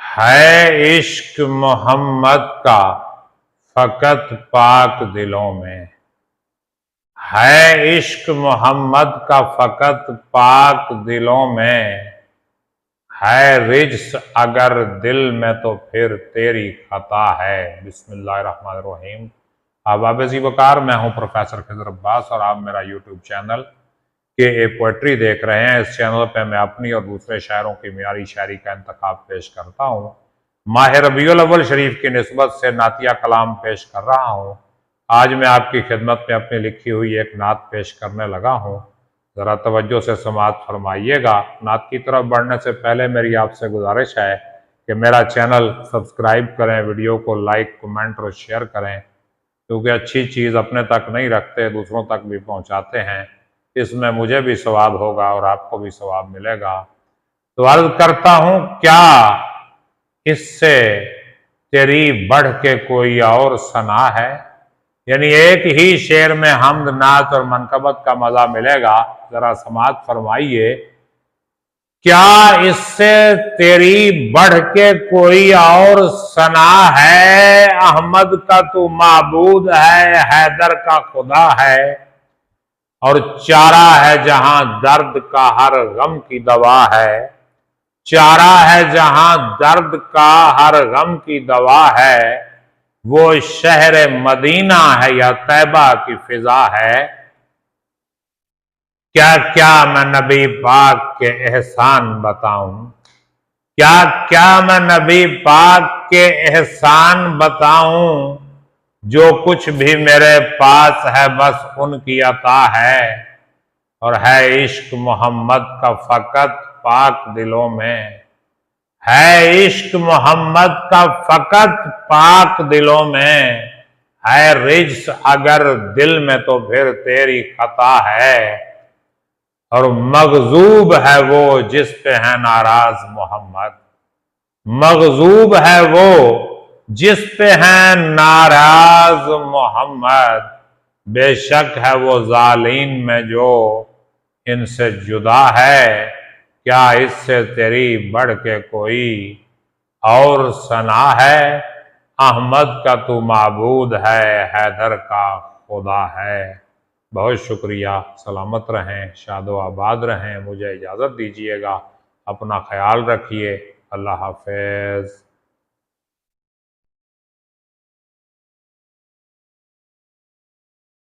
है इश्क मोहम्मद का फकत पाक दिलों में। है इश्क मोहम्मद का फकत पाक दिलों में। है रिज्स अगर दिल में तो फिर तेरी खता है। बिस्मिल्लाहिर्रहमानिर्रहीम। अहबाब ज़ीवकार, मैं हूं प्रोफेसर खिज़र अब्बास और आप मेरा यूट्यूब चैनल के ए पोएट्री देख रहे हैं। इस चैनल पर मैं अपनी और दूसरे शायरों की मियारी शायरी का इंतखाब पेश करता हूँ। माह रबीउल अव्वल शरीफ की निस्बत से नातिया कलाम पेश कर रहा हूँ। आज मैं आपकी खिदमत में अपनी लिखी हुई एक नात पेश करने लगा हूँ। ज़रा तवज्जो से समाअत फरमाइएगा। नात की तरफ बढ़ने से पहले मेरी आपसे गुजारिश है कि मेरा चैनल सब्सक्राइब करें, वीडियो को लाइक, कमेंट और शेयर करें, क्योंकि अच्छी चीज़ अपने तक नहीं रखते, दूसरों तक भी पहुंचाते हैं। इसमें मुझे भी सवाब होगा और आपको भी सवाब मिलेगा। तो अर्ज करता हूं, क्या इससे तेरी बढ़ के कोई और सना है। यानी एक ही शेर में हम्द, नात और मनकबत का मजा मिलेगा। जरा समाअत फरमाइए। क्या इससे तेरी बढ़ के कोई और सना है। अहमद का तू माबूद है, हैदर का खुदा है, और चारा है जहां दर्द का हर गम की दवा है। चारा है जहां दर्द का हर गम की दवा है। वो शहर मदीना है या तैबा की फिजा है। क्या क्या मैं नबी पाक के एहसान बताऊं। क्या क्या मैं नबी पाक के एहसान बताऊं। जो कुछ भी मेरे पास है बस उनकी अता है। और है इश्क मोहम्मद का फकत पाक दिलों में। है इश्क मोहम्मद का फकत पाक दिलों में। है रिज्स अगर दिल में तो फिर तेरी खता है। और मगजूब है वो जिस पे है नाराज मोहम्मद। मगजूब है वो जिस पे है नाराज मोहम्मद। बेशक है वो जालिम में जो इनसे जुदा है। क्या इससे तेरी बढ़ के कोई और सना है। अहमद का तू माबूद है, हैदर का खुदा है। बहुत शुक्रिया। सलामत रहें, शादो आबाद रहें। मुझे इजाज़त दीजिएगा। अपना ख्याल रखिए। अल्लाह हाफ़िज़।